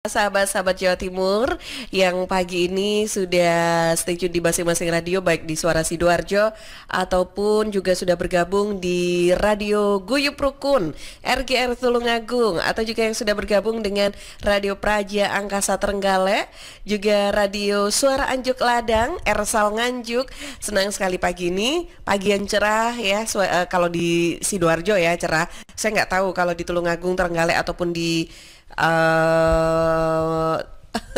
Sahabat-sahabat Jawa Timur yang pagi ini sudah stay tune di masing-masing radio, baik di Suara Sidoarjo ataupun juga sudah bergabung di Radio Guyup Rukun RGR Tulungagung, atau juga yang sudah bergabung dengan Radio Praja Angkasa Trenggalek, juga Radio Suara Anjuk Ladang Ersal Nganjuk. Senang sekali pagi ini, pagi yang cerah ya. Kalau di Sidoarjo ya cerah. Saya nggak tahu kalau di Tulungagung, Trenggalek ataupun di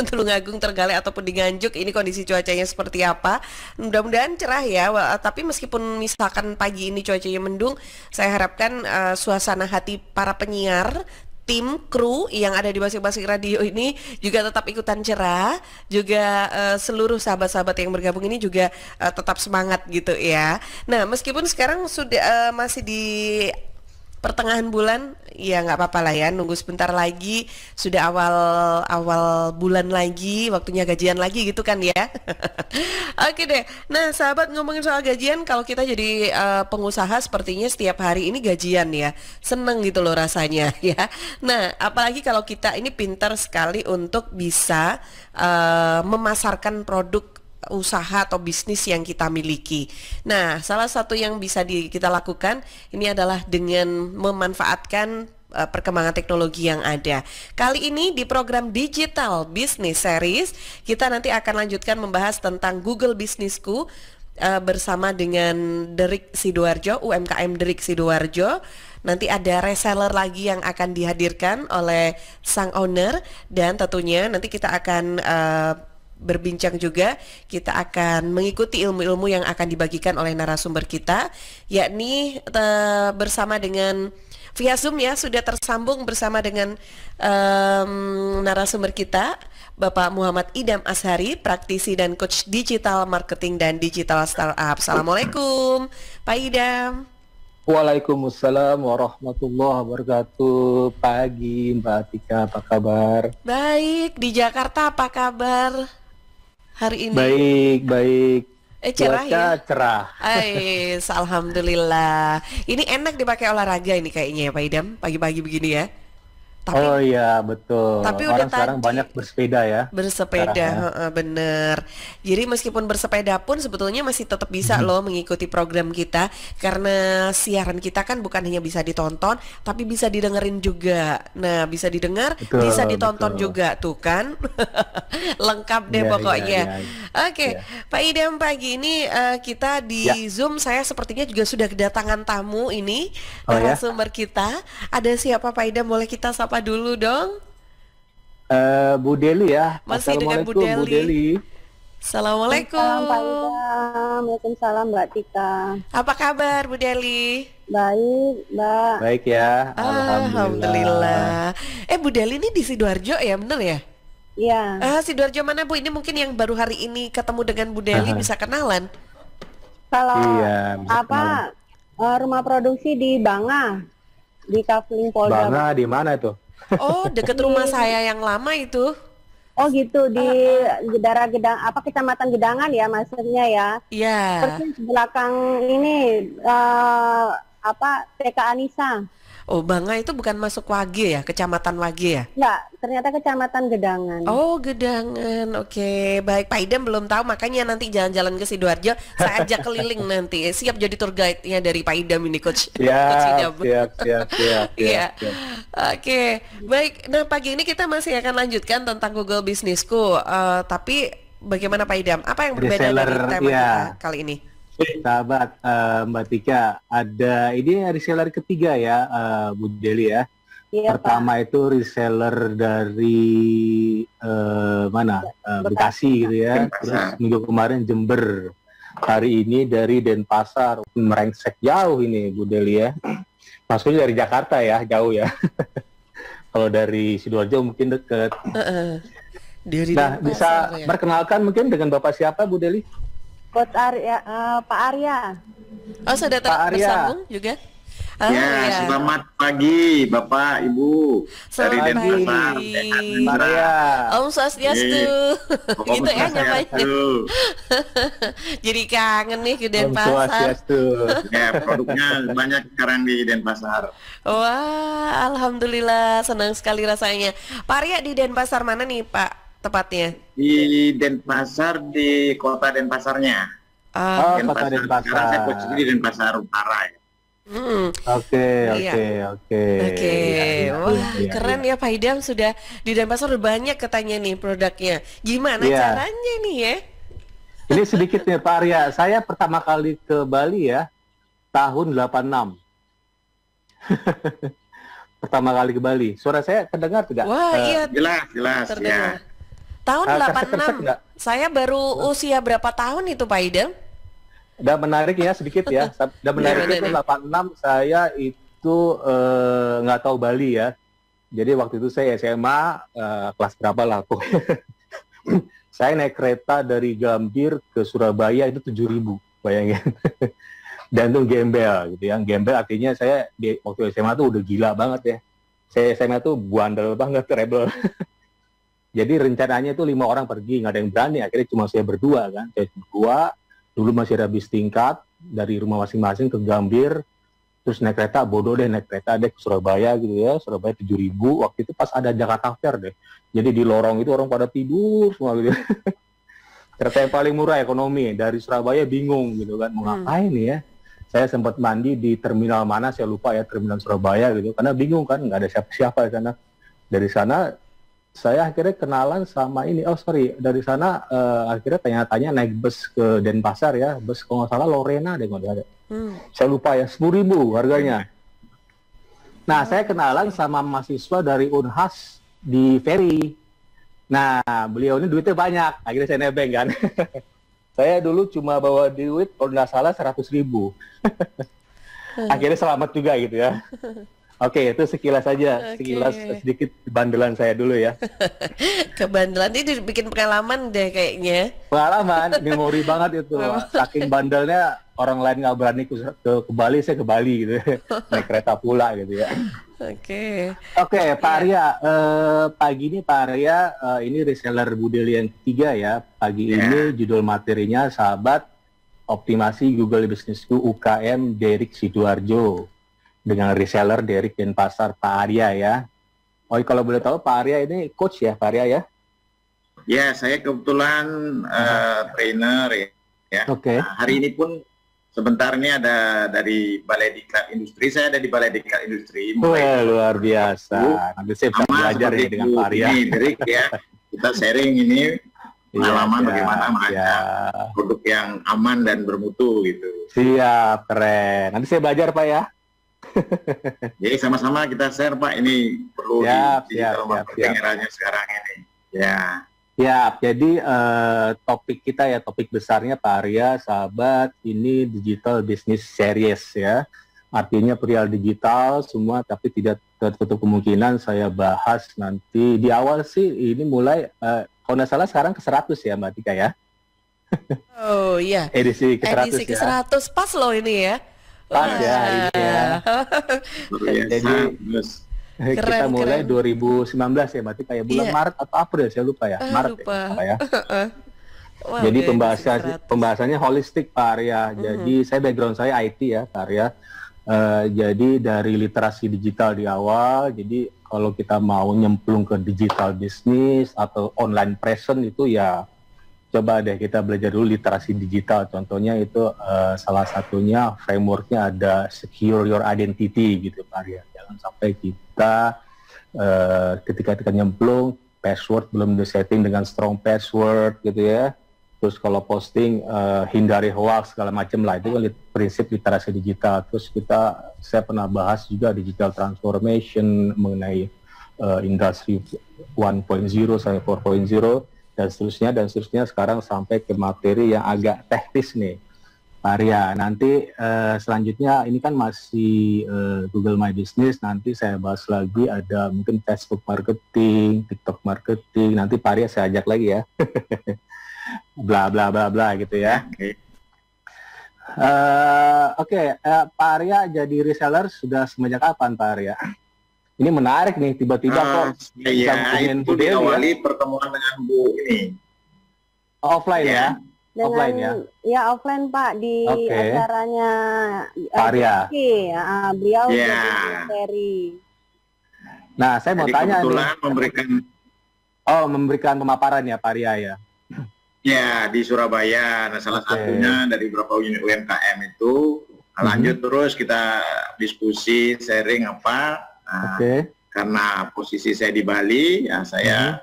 Tulungagung, Trenggalek ataupun di Nganjuk ini kondisi cuacanya seperti apa. Mudah-mudahan cerah ya. Tapi meskipun misalkan pagi ini cuacanya mendung, saya harapkan suasana hati para penyiar, tim, kru yang ada di masing-masing radio ini juga tetap ikutan cerah. Juga seluruh sahabat-sahabat yang bergabung ini juga tetap semangat gitu ya. Nah, meskipun sekarang sudah masih di pertengahan bulan, ya nggak apa-apa lah ya, nunggu sebentar lagi, sudah awal bulan lagi, waktunya gajian lagi gitu kan ya. Oke deh, nah sahabat, ngomongin soal gajian, kalau kita jadi pengusaha sepertinya setiap hari ini gajian ya, seneng gitu loh rasanya ya. Nah, apalagi kalau kita ini pintar sekali untuk bisa memasarkan produk usaha atau bisnis yang kita miliki. Nah, salah satu yang bisa kita lakukan ini adalah dengan memanfaatkan perkembangan teknologi yang ada. Kali ini di program Digital Business Series, kita nanti akan lanjutkan membahas tentang Google Bisnisku bersama dengan Derik Sidoarjo, UMKM Derik Sidoarjo. Nanti ada reseller lagi yang akan dihadirkan oleh sang owner, dan tentunya nanti kita akan berbincang juga, kita akan mengikuti ilmu-ilmu yang akan dibagikan oleh narasumber kita, yakni bersama dengan via Zoom ya, sudah tersambung bersama dengan narasumber kita, Bapak Muhammad Idam Ashari, praktisi dan coach digital marketing dan digital startup. Assalamualaikum Pak Idam. Waalaikumsalam warahmatullahi wabarakatuh. Pagi Mbak Tika, apa kabar? Baik, di Jakarta apa kabar hari ini? Baik. Cerah Cuaca ya? cerah. Alhamdulillah. Ini enak dipakai olahraga ini kayaknya ya Pak Idam, pagi-pagi begini ya. Oh iya, betul. Tapi udah Orang sekarang tadi banyak bersepeda ya. bersepeda, bener. Jadi meskipun bersepeda pun sebetulnya masih tetap bisa loh mengikuti program kita, karena siaran kita kan bukan hanya bisa ditonton, tapi bisa didengerin juga. Nah, bisa didengar, Betul, bisa ditonton betul. juga tuh kan. Lengkap deh Iya, pokoknya. iya. Oke, Iya. Pak Idam, pagi ini kita di Ya. Zoom, saya sepertinya juga sudah kedatangan tamu ini, Oh ya. narasumber kita. Ada siapa Pak Idam? Boleh kita sapa dulu dong? Bu Deli ya. Masih dengan Bu Assalamualaikum Bu Deli. Deli. Assalamualaikum. Salam Pak Idam, Waalaikumsalam Mbak Tika. Apa kabar Bu Deli? Baik Mbak. Baik ya. Alhamdulillah. Bu Deli ini di Sidoarjo ya, bener ya? Iya. Sidoarjo mana Bu? Ini mungkin yang baru hari ini ketemu dengan Bu Deli bisa kenalan. Kalau Iya, bisa apa rumah produksi di Banga, di Kafling Polda. Bangga di mana tuh? Oh, deket rumah saya yang lama itu. Oh gitu, di daerah Gedang, apa Kecamatan Gedangan ya maksudnya ya. Iya. Persis belakang ini apa TK Anissa. Oh, Bangga itu bukan masuk Wage ya, Kecamatan Wage ya? Enggak, ternyata Kecamatan Gedangan. Oh, Gedangan. Oke, baik. Pak Idam belum tahu, makanya nanti jalan-jalan ke Sidoarjo, saya ajak keliling nanti. Siap jadi tour guide-nya dari Pak Idam ini, Coach. Coach Idam. Siap. Iya. Oke, baik. Nah, pagi ini kita masih akan lanjutkan tentang Google Bisnisku. Tapi bagaimana Pak Idam? Apa yang berbeda Reseller, dari tema ya. kita kali ini? Sahabat Mbak Tika, ada ini reseller ketiga ya, Bu Deli ya. Iya, Pertama itu reseller dari mana? Bekasi gitu ya. Terus minggu kemarin Jember. Hari ini dari Denpasar. Merengsek jauh ini Bu Deli ya. Maksudnya dari Jakarta ya, jauh ya. Kalau dari Sidoarjo mungkin deket. Dari Nah, Denpasar bisa ya? perkenalkan mungkin dengan Bapak siapa Bu Deli? Coach Arya, Pak Arya. Oh, sudah Pak Arya. tersambung juga? ya. Selamat pagi Bapak Ibu dari Selamat Denpasar. pagi. Maria. Om Swastiastu. Om Gitu ya nyamanya. Swastiastu. Jadi kangen nih ke Om Denpasar. Swastiastu. Ya, produknya banyak sekarang di Denpasar. Wah, alhamdulillah senang sekali rasanya. Pak Arya di Denpasar mana nih Pak tepatnya? Di Denpasar, di kota Denpasarnya. Ah, Kota Denpasar. Sekarang saya posisi di Denpasar Utara ya. Oke. Oke, wah keren ya Pak Idam, sudah di Denpasar udah banyak katanya nih produknya. Gimana Iya. caranya nih ya? Ini sedikit nih Pak Arya, saya pertama kali ke Bali ya, tahun 86. Pertama kali ke Bali. Suara saya terdengar tidak? Wah iya Jelas terdengar. ya. Tahun Kersek-kersek 86, nggak? saya baru usia berapa tahun itu Pak Idam? Udah menarik ya sedikit ya. Udah menarik itu 86 saya itu nggak tahu Bali ya. Jadi waktu itu saya SMA kelas berapa lah aku. Saya naik kereta dari Gambir ke Surabaya itu 7.000, bayangin. Dan itu gembel gitu ya. Gembel artinya saya di waktu SMA tuh udah gila banget ya. Saya SMA tuh bandel banget, rebel. Jadi rencananya itu 5 orang pergi, nggak ada yang berani. Akhirnya cuma saya berdua kan. Saya berdua, dulu masih ada bis tingkat dari rumah masing-masing ke Gambir. Terus naik kereta, bodoh deh naik kereta deh ke Surabaya gitu ya. Surabaya 7.000. Waktu itu pas ada Jakarta Fair deh. Jadi di lorong itu orang pada tidur semua gitu. Kereta yang paling murah ekonomi. Dari Surabaya bingung gitu kan. Mau ngapain nih ya. Saya sempat mandi di terminal mana, saya lupa ya, terminal Surabaya gitu. Karena bingung kan, nggak ada siapa-siapa di sana. Dari sana saya akhirnya kenalan sama ini, dari sana akhirnya tanya-tanya naik bus ke Denpasar ya, bus kalau nggak salah Lorena deh nggak ada. Saya lupa ya, 10.000 harganya. Nah, saya kenalan sama mahasiswa dari Unhas di Ferry. Nah, beliau ini duitnya banyak, akhirnya saya nebeng kan. Saya dulu cuma bawa duit kalau nggak salah 100.000. Akhirnya selamat juga gitu ya. Oke, itu sekilas saja, sekilas sedikit bandelan saya dulu ya. Kebandelan itu bikin pengalaman deh kayaknya. Pengalaman, memori banget itu. Saking bandelnya orang lain nggak berani ke Bali, saya ke Bali gitu. Naik kereta pula gitu ya. Oke, Pak Arya, pagi ini Pak Arya, ini reseller budel yang ketiga ya. Pagi ini judul materinya sahabat optimasi Google Businessku UKM Derek Sidoarjo. Dengan reseller Derek Denpasar Pak Arya ya. Oh, kalau boleh tahu Pak Arya ini coach ya Pak Arya ya? Ya, saya kebetulan trainer ya. Oke. Nah, hari ini pun sebentar ini ada dari Balai Diklat Industri, saya ada di Balai Diklat Industri. Wah, luar biasa. Nanti saya bisa belajar ini dengan Pak Arya. Ini Derek ya, kita sharing ini pengalaman bagaimana menghasilkan produk yang aman dan bermutu gitu. Siap, keren. Nanti saya belajar Pak ya. Jadi sama-sama kita share Pak, ini perlu digital marketing eranya sekarang ini. Ya. Jadi topik kita ya, topik besarnya Pak Arya, sahabat, ini digital business series ya. Artinya perihal digital semua, tapi tidak tertutup kemungkinan saya bahas nanti. Di awal sih ini mulai, kalau nggak salah sekarang ke 100 ya Mbak Tika ya. Oh iya. Edisi ke 100 Edisi ke 100 pas loh ini ya. Pas ya ini ya. Jadi kita mulai 2019 ya berarti kayak bulan Maret atau April saya lupa ya. Maret lupa. Ya. Jadi pembahasannya holistik Pak Arya. Jadi saya background saya IT ya Pak Arya. Jadi dari literasi digital di awal. Jadi kalau kita mau nyemplung ke digital bisnis atau online presence itu ya coba deh kita belajar dulu literasi digital. Contohnya itu salah satunya frameworknya ada secure your identity gitu Pak Arya. Jangan sampai kita ketika kita nyemplung password belum disetting dengan strong password gitu ya. Terus kalau posting hindari hoax segala macam lah, itu kan prinsip literasi digital. Terus saya pernah bahas juga digital transformation mengenai industri 1.0 sampai 4.0 dan seterusnya sekarang sampai ke materi yang agak teknis nih Pak Arya. Nanti selanjutnya ini kan masih Google My Business, nanti saya bahas lagi ada mungkin Facebook marketing, TikTok marketing, nanti Pak Arya saya ajak lagi ya. Bla bla bla bla gitu ya. Oke, Pak Arya jadi reseller sudah semenjak kapan Pak Arya? Ini menarik nih, tiba-tiba kok bisa hubungin Bu Deli ya? Pertemuan dengan Bu ini. Offline ya? Dengan, offline ya? Ya offline Pak, di acaranya Pak Arya. Beliau dari. Nah, saya mau tanya kebetulan nih. Memberikan pemaparan ya Pak Arya ya? Ya, di Surabaya. Nah, salah satunya dari beberapa unit UMKM itu. Lanjut terus kita diskusi, sharing apa. Nah, karena posisi saya di Bali, ya saya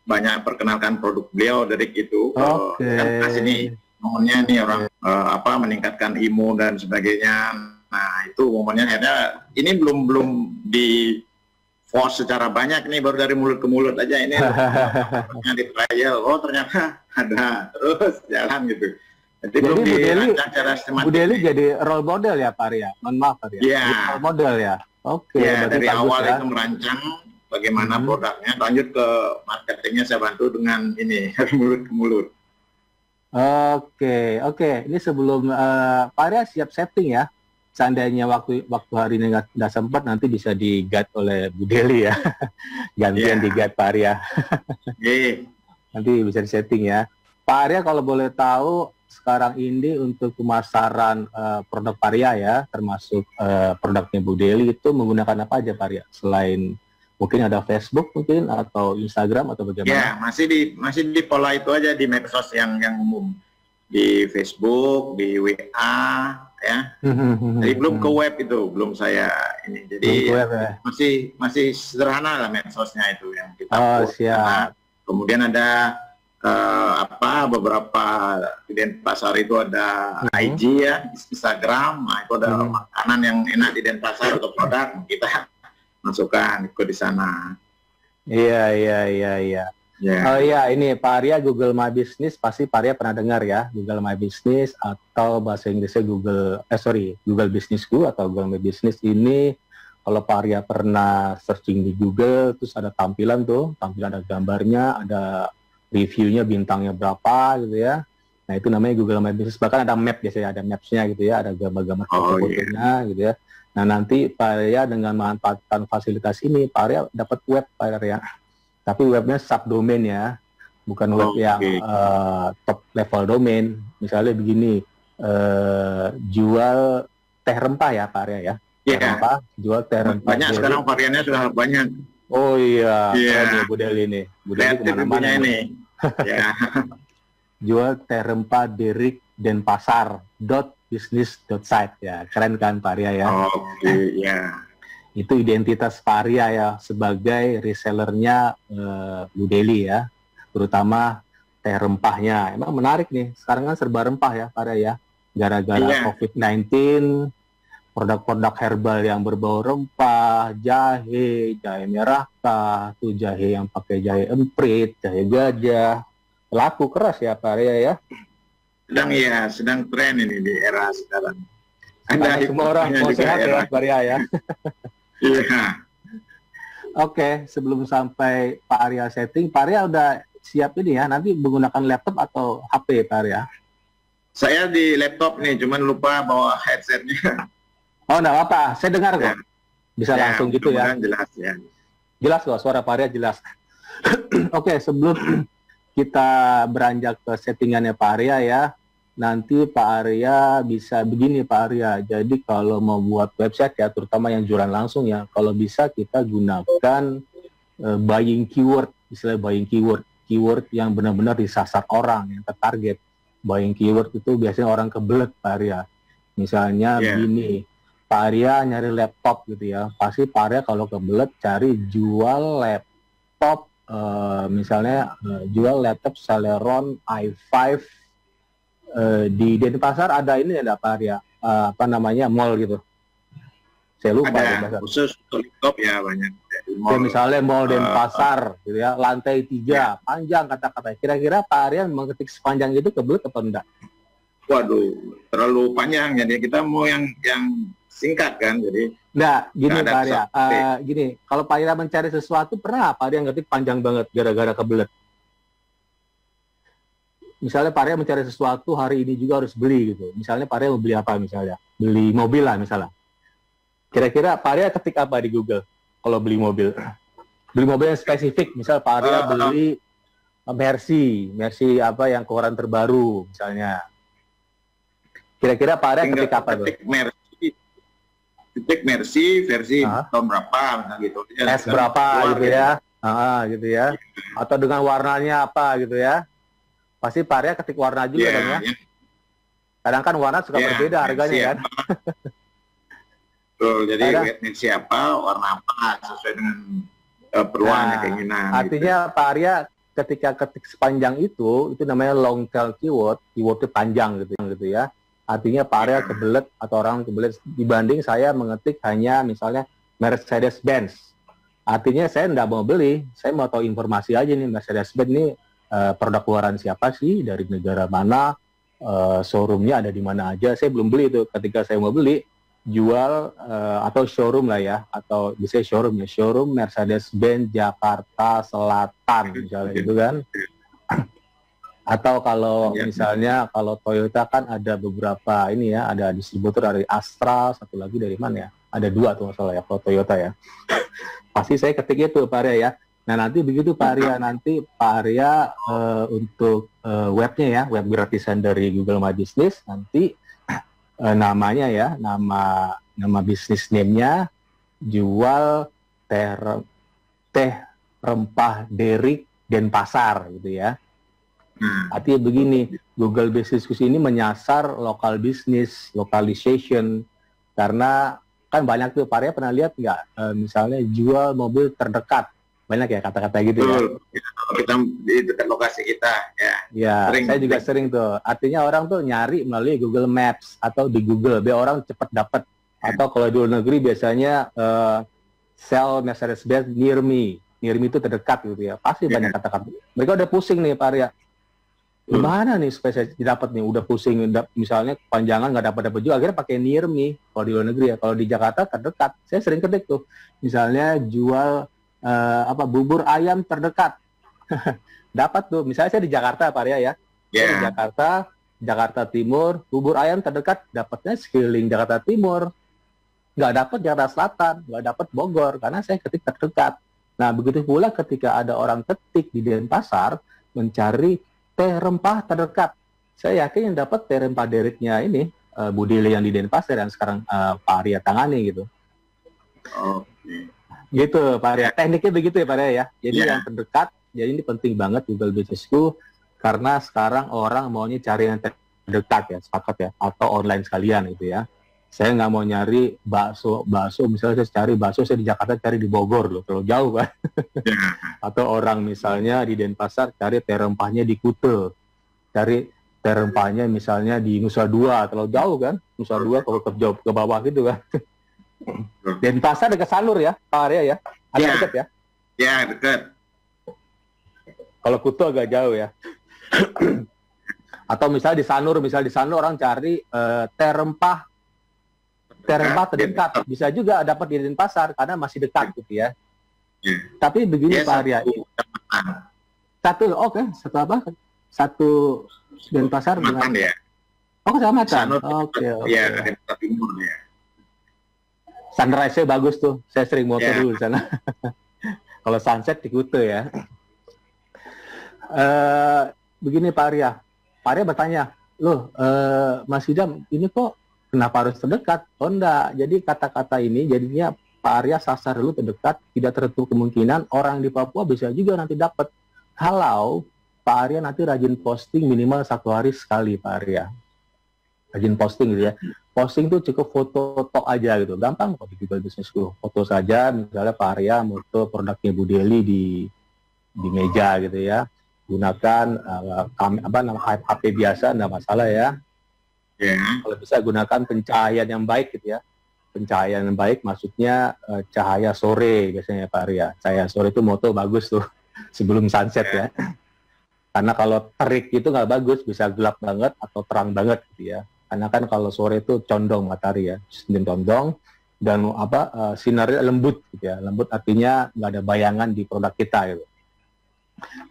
banyak perkenalkan produk beliau dari itu. Kan sini momennya nih orang meningkatkan imun dan sebagainya. Nah, itu momennya akhirnya ini belum di force secara banyak nih, baru dari mulut ke mulut aja ini di trial. Oh ternyata ada, terus jalan gitu. Jadi belum Bu Deli jadi role model ya Pak Arya? Mohon maaf Pak Arya. Iya. Role model ya. Ya, dari awal itu merancang bagaimana produknya, lanjut ke marketingnya saya bantu dengan ini dari mulut ke mulut. Oke. Ini sebelum Pak Arya siap setting ya. Seandainya waktu hari ini nggak sempat, nanti bisa di-guide oleh Bu Deli ya. Gantian di-guide Pak Arya. Nanti bisa di-setting ya. Pak Arya kalau boleh tahu, sekarang ini untuk pemasaran produk Pak Arya ya, termasuk produknya Bu Deli itu menggunakan apa aja Pak Arya? Selain mungkin ada Facebook mungkin atau Instagram atau bagaimana? Ya, masih di pola itu aja, di medsos yang umum. Di Facebook, di WA ya. Jadi belum ke web itu, belum saya ini. Jadi web, ya? masih sederhana lah medsosnya itu yang kita buat. Siap. Kemudian ada beberapa di Denpasar itu ada IG ya, Instagram. Nah, itu ada makanan yang enak di Denpasar atau produk kita masukkan ikut di sana. Iya. Oh iya, ini Pak Arya Google My Business pasti Pak Arya pernah dengar ya, Google My Business atau bahasa Inggrisnya Google Businessku atau Google My Business ini. Kalau Pak Arya pernah searching di Google, terus ada tampilan ada gambarnya, ada reviewnya, bintangnya berapa gitu ya. Nah itu namanya Google My Business. Bahkan ada map biasanya, ada maps-nya gitu ya, ada gambar-gambar foto-fotonya gitu ya. Nah nanti Pak Arya dengan memanfaatkan fasilitas ini, Pak Arya dapat web Pak Arya. Tapi webnya subdomain ya, bukan web yang top level domain. Misalnya begini, jual teh rempah ya Pak Arya ya. Rempah, jual teh rempah. Banyak sekarang variannya sudah banyak. Oh iya, Bu Deli ini. Bu Deli kemana-mana ini. Jual teh rempah Derek Denpasar .business.site ya. Keren kan Pak Arya ya? Itu identitas Pak Arya ya sebagai resellernya Bu Deli ya, terutama teh rempahnya. Emang menarik nih, sekarang kan serba rempah ya Pak Arya ya, gara-gara COVID-19, produk-produk herbal yang berbau rempah, jahe merah kah, tuh jahe yang pakai jahe emprit, jahe gajah, laku keras ya Pak Arya ya. Sedang tren ini di era sekarang. Ada semua orang mau sehat ya Pak Arya ya. Oke, sebelum sampai Pak Arya setting, Pak Arya udah siap ini ya, nanti menggunakan laptop atau HP Pak Arya? Saya di laptop nih, cuman lupa bawa headsetnya. Oh, enggak apa-apa, saya dengar kok. Bisa langsung gitu ya. Jelas ya. Jelas kok, suara Pak Arya jelas. Oke, sebelum kita beranjak ke settingannya Pak Arya ya, nanti Pak Arya bisa begini Pak Arya. Jadi kalau mau buat website ya, terutama yang jualan langsung ya, kalau bisa kita gunakan buying keyword, istilah buying keyword yang benar-benar disasar orang, yang tertarget. Buying keyword itu biasanya orang kebelet Pak Arya. Misalnya begini, Pak Arya nyari laptop gitu ya, pasti Pak Arya kalau kebelet cari jual laptop, misalnya jual laptop Celeron i5 di Denpasar ada ini ya Pak Arya, mall gitu. Saya lupa. Ada khusus untuk laptop ya banyak. Ya, misalnya mall Denpasar gitu ya, lantai 3, panjang kata-kata. Kira-kira Pak Arya mengetik sepanjang itu kebelet atau enggak? Waduh, terlalu panjang, jadi kita mau yang singkat kan, jadi. Enggak, gini Pak Arya, gini, kalau Pak Arya mencari sesuatu, pernah Pak Arya ngetik panjang banget gara-gara kebelet? misalnya Pak Arya mencari sesuatu hari ini juga harus beli gitu. Misalnya Pak Arya mau beli apa misalnya? Beli mobil lah misalnya. Kira-kira Pak Arya ketik apa di Google kalau beli mobil? Beli mobil yang spesifik, misal Pak Arya beli Mercy apa yang keluaran terbaru misalnya. Kira-kira Pak Arya ketik apa tuh? Ketik Mercy versi tahun berapa gitu. S berapa gitu ya. Gitu ya. Atau dengan warnanya apa gitu ya. Pasti Pak Arya ketik warna juga kan ya. Kadang kan warna suka berbeda harganya kan. Betul, jadi Mercy apa, warna apa sesuai dengan peruannya, keinginan. Artinya gitu. Pak Arya ketika ketik sepanjang itu namanya long tail keyword, keywordnya panjang gitu ya. Artinya Pak Arya kebelet atau orang kebelet dibanding saya mengetik hanya misalnya Mercedes-Benz. Artinya saya nggak mau beli, saya mau tahu informasi aja nih Mercedes-Benz ini produk keluaran siapa sih, dari negara mana, showroomnya ada di mana aja. Saya belum beli itu. Ketika saya mau beli, jual atau showroom lah ya, atau bisa showroom Mercedes-Benz Jakarta Selatan misalnya gitu kan. Atau kalau misalnya kalau Toyota kan ada beberapa ini ya, ada distributor dari Astra, satu lagi dari mana ya? Ada 2 tuh masalah ya kalau Toyota ya. Pasti saya ketik itu Pak Arya ya. Nah nanti begitu Pak Arya, untuk webnya ya, web gratisan dari Google My Business, nanti namanya ya, nama bisnis name-nya jual teh rempah Derek Denpasar gitu ya. Artinya begini, Google Business School ini menyasar lokal bisnis, localization, karena kan banyak tuh, Pak Arya pernah lihat nggak, misalnya jual mobil terdekat, banyak ya kata-kata gitu ya. Kita di dekat lokasi kita ya. Ya, saya juga sering tuh. Artinya orang tuh nyari melalui Google Maps atau di Google, biar orang cepat dapat. Atau kalau di luar negeri biasanya sell Mercedes-Benz near me itu terdekat gitu ya. Pasti banyak kata-kata. Mereka udah pusing nih Pak Arya. Gimana nih supaya saya dapat nih, udah pusing, misalnya kepanjangan nggak dapat juga, akhirnya pakai near me kalau di luar negeri ya. Kalau di Jakarta terdekat, saya sering ketik tuh, misalnya jual bubur ayam terdekat, dapat tuh. Misalnya saya di Jakarta Pak Arya ya, saya di Jakarta Timur, bubur ayam terdekat dapatnya sekeliling Jakarta Timur, nggak dapat Jakarta Selatan, nggak dapat Bogor, karena saya ketik terdekat. Nah begitu pula ketika ada orang ketik di Denpasar mencari teh rempah terdekat, saya yakin yang dapat teh rempah Dereknya ini Bu Dele yang di Denpasar yang sekarang Pak Arya tangani gitu. Gitu Pak Arya, tekniknya begitu ya Pak Arya ya. Jadi yang terdekat, jadi ini penting banget Google Business School, karena sekarang orang maunya cari yang terdekat ya, sepakat ya, atau online sekalian gitu ya. Saya nggak mau nyari bakso, misalnya saya cari bakso, saya di Jakarta cari di Bogor loh, terlalu jauh kan. Atau orang misalnya di Denpasar cari teh rempahnya di Kute, cari teh rempahnya misalnya di Nusa Dua, terlalu jauh kan, Nusa Dua kalau ke bawah gitu kan. Denpasar dekat Sanur ya, Pak Arya ya, agak dekat ya. Ya dekat. Kalau Kute agak jauh ya. Atau misalnya di Sanur orang cari teh rempah terdekat, bisa juga dapat di Denpasar karena masih dekat gitu ya. Tapi begini Pak Arya, satu apa? Satu Denpasar dengan kecamatan. Oke. Ya, Denpasar Timur ya. Sunrise-nya bagus tuh, saya sering motor dulu di sana. Kalau sunset di Kute ya. Begini Pak Arya bertanya, loh Mas Idam, ini kok kenapa harus terdekat? Oh enggak, jadi kata-kata ini jadinya Pak Arya sasar dulu terdekat, tidak tertutup kemungkinan orang di Papua bisa juga nanti dapat. Kalau Pak Arya nanti rajin posting minimal 1 hari sekali Pak Arya. Rajin posting gitu ya. Posting tuh cukup foto tok aja gitu, gampang kok di Google Business School. Foto saja, misalnya Pak Arya foto produknya Bu Deli di meja gitu ya. Gunakan HP biasa, enggak masalah ya. Kalau bisa gunakan pencahayaan yang baik gitu ya. Pencahayaan yang baik maksudnya cahaya sore biasanya Pak Arya. Cahaya sore itu moto bagus tuh sebelum sunset ya. Karena kalau terik itu nggak bagus, bisa gelap banget atau terang banget gitu ya. Karena kan kalau sore itu condong matahari ya, condong dan sinarnya lembut gitu ya. Lembut artinya nggak ada bayangan di produk kita gitu.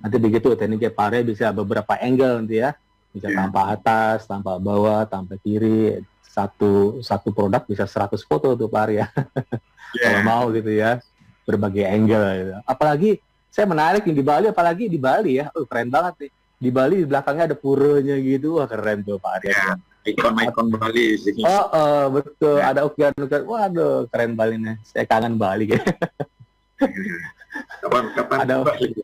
Nanti begitu tekniknya Pak Arya bisa beberapa angle nanti ya, bisa tanpa atas, tanpa bawah, tanpa kiri, satu produk bisa 100 foto tuh Pak Arya. Kalau mau gitu ya, berbagai angle gitu. Apalagi saya menarik di Bali, apalagi di Bali ya, keren banget nih. Di Bali di belakangnya ada puranya gitu, wah keren tuh Pak Arya. Ikon-ikon Bali sih. Betul, ada ukiran-ukiran, waduh keren Bali nih, saya kangen Bali gitu. Kapan ada Bali?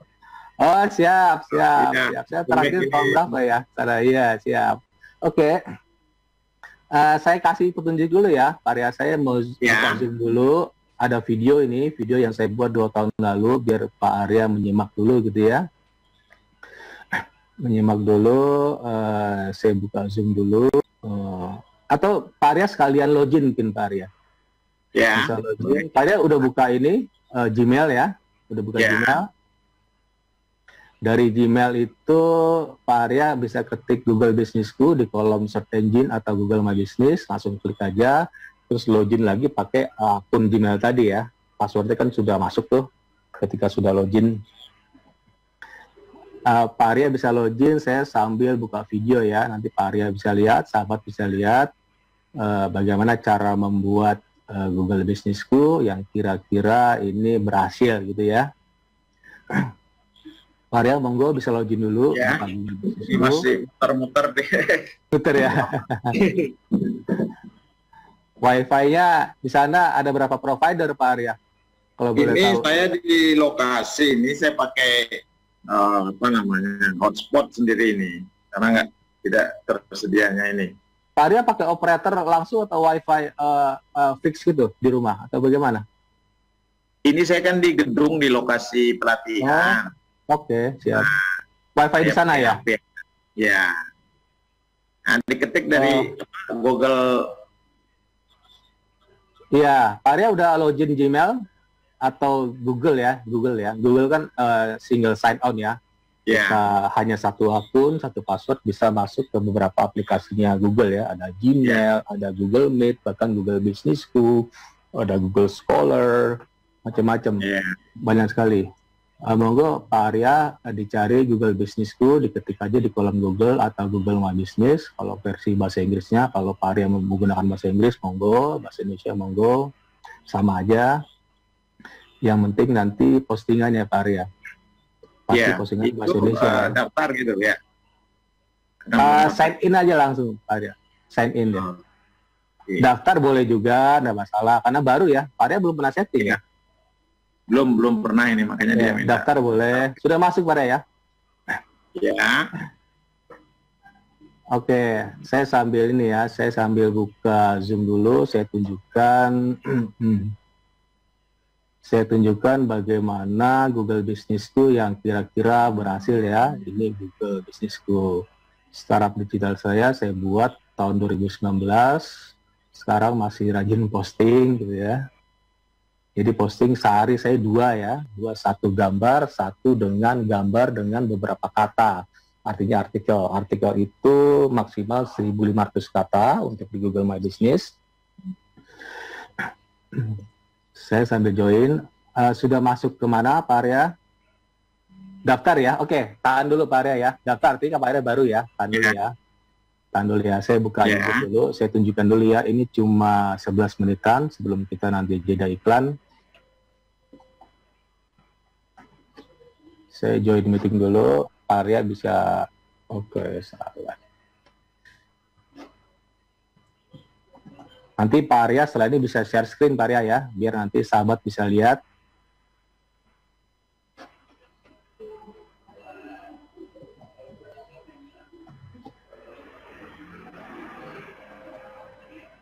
Oh siap. Saya terakhir tahun berapa ya? Iya siap. Oke. Saya kasih petunjuk dulu ya, Pak Arya. Saya mau zoom dulu. Ada video ini, video yang saya buat 2 tahun lalu, biar Pak Arya menyimak dulu gitu ya. Menyimak dulu. Saya buka zoom dulu. Atau Pak Arya sekalian login mungkin Pak Arya. Ya. Bisa login. Pak Arya udah buka ini Gmail ya. Udah buka Gmail. Dari Gmail itu Pak Arya bisa ketik Google Businessku di kolom search engine atau Google My Business, langsung klik aja, terus login lagi pakai akun Gmail tadi ya. Passwordnya kan sudah masuk tuh ketika sudah login. Pak Arya bisa login, saya sambil buka video ya, nanti Pak Arya bisa lihat, sahabat bisa lihat bagaimana cara membuat Google Businessku yang kira-kira ini berhasil gitu ya. Pak Arya, monggo bisa login dulu. Ya, ini masih muter-muter deh. Muter ya. Wi-Fi-nya di sana ada berapa provider, Pak Arya? Kalau boleh tahu. Ini saya di lokasi, ini saya pakai hotspot sendiri ini, karena tidak tersedianya ini. Pak Arya pakai operator langsung atau Wi-Fi fix gitu di rumah atau bagaimana? Ini saya kan di gedung di lokasi pelatihan. Oke, siap. Wi-Fi di sana ya? Ya. Nah, diketik dari Google. Iya, Pak Arya udah login Gmail atau Google ya? Google kan single sign on ya. Bisa hanya satu akun, satu password bisa masuk ke beberapa aplikasinya Google ya. Ada Gmail, ada Google Meet, bahkan Google Businessku, ada Google Scholar, macam-macam. Banyak sekali. Monggo Pak Arya dicari Google Businessku, diketik aja di kolom Google atau Google My Business. Kalau versi bahasa Inggrisnya, kalau Pak Arya menggunakan bahasa Inggris, monggo. Bahasa Indonesia, monggo. Sama aja. Yang penting nanti postingannya Pak Arya. Pasti postingan bahasa Indonesia. Daftar gitu ya. Sign in aja langsung Pak Arya. Sign in ya. Daftar boleh juga, nggak masalah. Karena baru ya. Pak Arya belum pernah setting ya. Belum pernah ini, makanya dia minta. Daftar boleh. Sudah masuk Pak Arya ya? Ya. Oke, saya sambil ini ya, saya sambil buka Zoom dulu, saya tunjukkan bagaimana Google Businessku yang kira-kira berhasil ya. Ini Google Businessku. Startup digital saya buat tahun 2019. Sekarang masih rajin posting gitu ya. Jadi posting sehari saya 2 ya, 2, 1 gambar, 1 dengan gambar dengan beberapa kata. Artinya artikel itu maksimal 1.500 kata untuk di Google My Business. Saya sambil join. Sudah masuk kemana Pak Arya? Daftar ya? Oke, tahan dulu Pak Arya ya. Daftar, artinya Pak Arya baru ya. Tahan dulu ya. Tahan dulu ya. Saya buka YouTube dulu. Saya tunjukkan dulu ya. Ini cuma 11 menitan sebelum kita nanti jeda iklan. Saya join meeting dulu, Pak Arya bisa, oke, salah. Nanti Pak Arya setelah ini bisa share screen Pak Arya ya, biar nanti sahabat bisa lihat.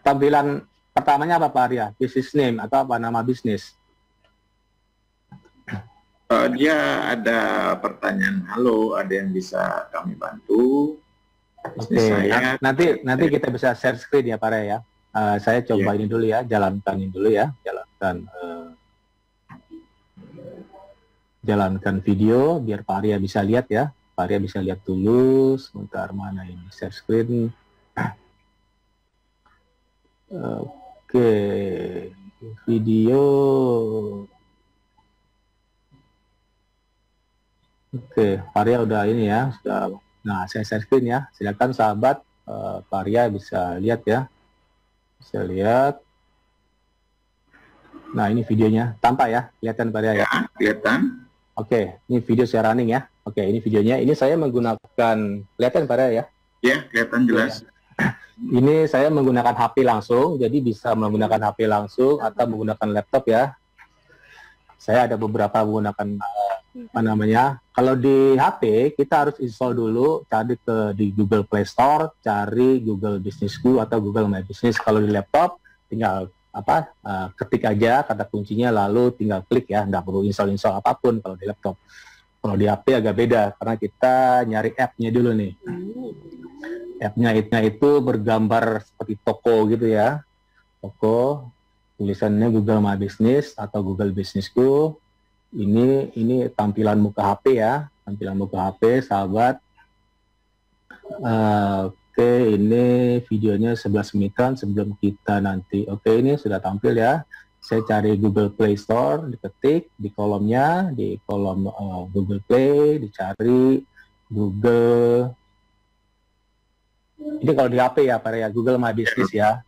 Tampilan pertamanya apa Pak Arya? Business name atau apa nama bisnis? Dia ada pertanyaan, halo, ada yang bisa kami bantu? Oke, nanti kita bisa share screen ya Pak Arya ya. Saya coba ini dulu ya, jalankan video biar Pak Arya bisa lihat ya. Pak Arya bisa lihat dulu, sebentar mana ini share screen. Oke, video. Oke, Arya udah ini ya, sudah. Nah, saya share screen ya. Silakan sahabat, Pak Arya bisa lihat ya. Bisa lihat. Nah, ini videonya. Tampak ya? Kelihatan Pak Arya ya? Ya, kelihatan. Oke, ini video saya running ya. Oke, ini videonya. Ini saya menggunakan, kelihatan Pak Arya ya? Ya, kelihatan jelas. Ini saya menggunakan HP langsung, jadi bisa menggunakan HP langsung atau menggunakan laptop ya. Saya ada beberapa menggunakan apa namanya? Kalau di HP kita harus install dulu, cari di Google Play Store, cari Google Business School atau Google My Business. Kalau di laptop tinggal ketik aja kata kuncinya lalu tinggal klik ya, nggak perlu install apapun kalau di laptop. Kalau di HP agak beda karena kita nyari app-nya dulu nih. App-nya itu bergambar seperti toko gitu ya. Toko, tulisannya Google My Business atau Google Business School. Ini tampilan muka HP ya, tampilan muka HP sahabat. Oke, ini videonya 11 menitan sebelum kita nanti. Oke, ini sudah tampil ya. Saya cari Google Play Store, diketik di kolomnya, di kolom Google Play, dicari Google. Ini kalau di HP ya, Pak ya, Google My Business ya.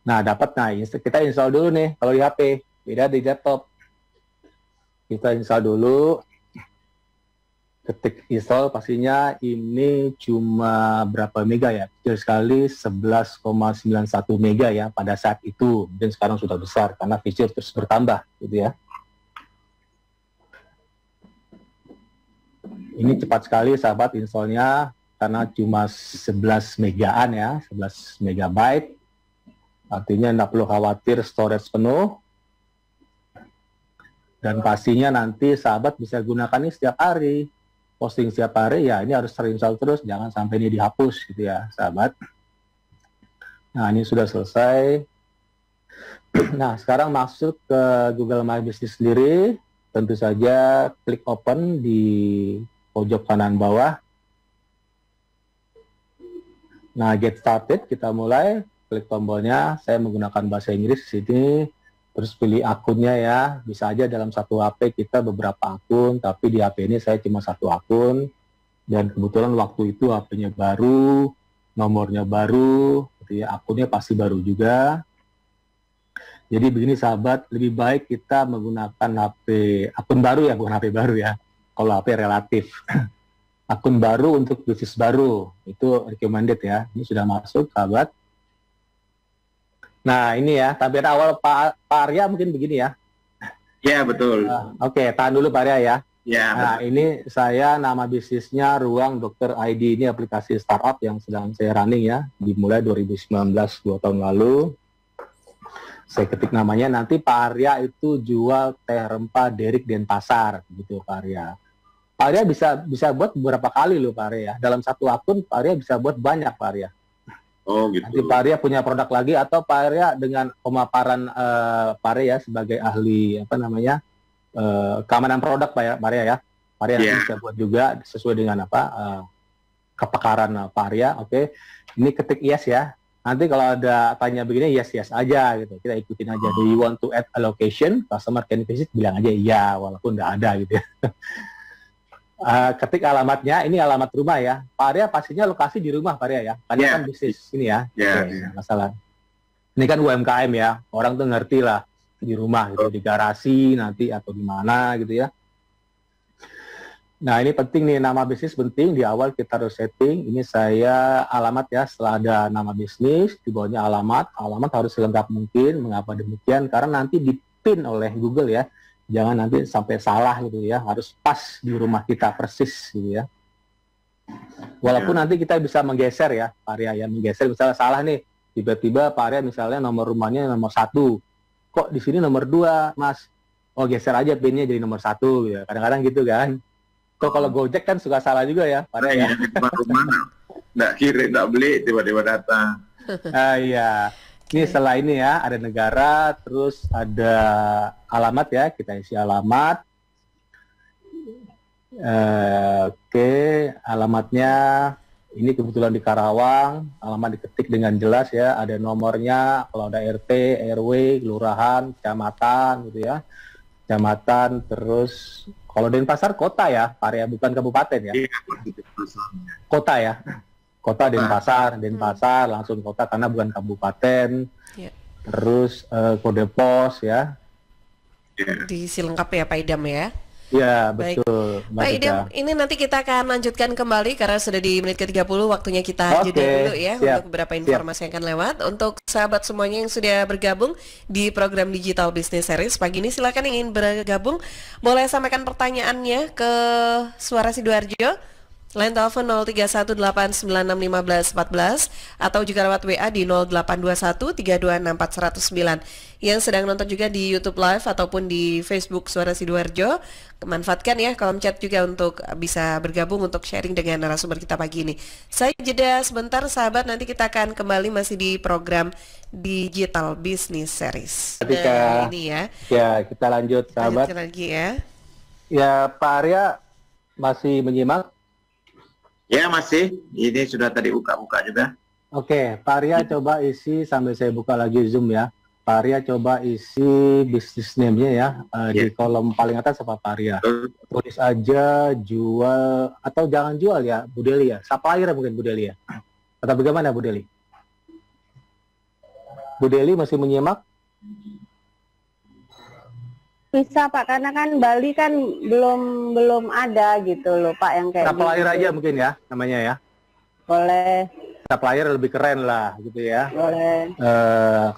Nah, dapat. Nah, kita install dulu nih kalau di HP, beda di laptop. Kita install dulu. Ketik install pastinya ini cuma berapa mega ya, kecil sekali 11,91 mega ya pada saat itu, mungkin sekarang sudah besar karena fitur terus bertambah gitu ya. Ini cepat sekali sahabat installnya karena cuma 11 megaan ya, 11 megabyte, artinya tidak perlu khawatir storage penuh. Dan pastinya nanti sahabat bisa gunakan ini setiap hari, posting setiap hari ya, ini harus terinstall terus, jangan sampai ini dihapus gitu ya sahabat. Nah, ini sudah selesai. Nah, sekarang masuk ke Google My Business sendiri, tentu saja klik open di pojok kanan bawah. Nah, get started, kita mulai, klik tombolnya, saya menggunakan bahasa Inggris di sini. Terus pilih akunnya ya, bisa aja dalam satu HP kita beberapa akun, tapi di HP ini saya cuma satu akun, dan kebetulan waktu itu HP-nya baru, nomornya baru, gitu ya, akunnya pasti baru juga. Jadi begini sahabat, lebih baik kita menggunakan HP, akun baru ya, bukan HP baru ya, kalau HP relatif. Akun baru untuk bisnis baru, itu recommended ya, ini sudah masuk sahabat. Nah, ini ya, tampilan awal Pak Arya mungkin begini ya. Ya, betul. Oke, tahan dulu Pak Arya ya. Ya. Nah, ini saya nama bisnisnya Ruang Dokter ID, ini aplikasi startup yang sedang saya running ya, dimulai 2019, 2 tahun lalu. Saya ketik namanya, nanti Pak Arya itu jual teh rempah Derek Denpasar, gitu Pak Arya. Pak Arya bisa buat beberapa kali loh Pak Arya. Dalam satu akun Pak Arya bisa buat banyak Pak Arya. Oh gitu. Nanti Pak Arya punya produk lagi atau Pak Arya dengan pemaparan Pak Arya sebagai ahli apa namanya keamanan produk Pak Arya ya. Pak Arya nanti bisa buat juga sesuai dengan apa kepakaran Pak Arya. Oke. Ini ketik yes ya. Nanti kalau ada tanya begini yes aja gitu. Kita ikutin aja. Do you want to add a location? Customer can visit, bilang aja iya walaupun nggak ada gitu ya. Ketik alamatnya, ini alamat rumah ya. Pak Arya pastinya lokasi di rumah Pak Arya ya. Karena kan bisnis ini ya. Masalah. Ini kan UMKM ya. Orang tuh ngerti lah di rumah gitu, di garasi nanti atau di mana gitu ya. Nah, ini penting nih, nama bisnis penting. Di awal kita harus setting. Ini saya alamat ya, setelah ada nama bisnis, di bawahnya alamat. Alamat harus selengkap mungkin. Mengapa demikian? Karena nanti dipin oleh Google ya. Jangan nanti sampai salah gitu ya, harus pas di rumah kita persis gitu ya. Walaupun nanti kita bisa menggeser ya, Pak Arya ya, menggeser misalnya salah nih, tiba-tiba Pak Arya misalnya nomor rumahnya nomor 1, kok di sini nomor 2 Mas, oh geser aja pinnya jadi nomor 1 ya, kadang-kadang gitu kan. Kok kalau Gojek kan suka salah juga ya, Pak Arya ya. Rumah nggak kirim, nggak beli, tiba-tiba datang. Iya. Ini setelah ini ya, ada negara, terus ada alamat ya, kita isi alamat. Oke, alamatnya ini kebetulan di Karawang, alamat diketik dengan jelas ya, ada nomornya, kalau ada RT, RW, kelurahan, kecamatan gitu ya. Kecamatan, terus Kalau Denpasar kota ya, area bukan kabupaten ya. Iya, Kota ya. Kota Denpasar langsung kota karena bukan kabupaten. Ya. Terus kode pos ya. Diisi lengkap ya Pak Idam ya. Ya, Baik. betul. Pak Idam, ini nanti kita akan lanjutkan kembali karena sudah di menit ke-30 waktunya kita jeda dulu ya untuk beberapa informasi yang akan lewat. Untuk sahabat semuanya yang sudah bergabung di program Digital Business Series pagi ini, silakan yang ingin bergabung boleh sampaikan pertanyaannya ke Suara Sidoarjo. Line telepon 0318961514 atau juga lewat WA di 0821326409. Yang sedang nonton juga di YouTube Live ataupun di Facebook Suara Sidoarjo, manfaatkan ya kolom chat juga untuk bisa bergabung untuk sharing dengan narasumber kita pagi ini. Saya jeda sebentar sahabat, nanti kita akan kembali masih di program Digital Business Series. Nah, ini ya. Ya, kita lanjut sahabat. Lanjutkan lagi ya. Ya, Pak Arya masih menyimak? Ya masih, ini sudah tadi buka-buka juga. Oke, Pak Arya coba isi sambil saya buka lagi Zoom ya. Pak Arya coba isi business name-nya ya, di kolom paling atas apa Pak Arya. Tulis aja jual, atau jangan jual ya, Bu Deli ya. Supplier mungkin Bu Deli ya. Atau bagaimana Bu Deli? Bu Deli masih menyimak? Bisa Pak, karena kan Bali kan belum ada gitu loh Pak yang kayak Supplier gitu. aja mungkin ya namanya ya. Boleh. Supplier lebih keren lah gitu ya. Boleh.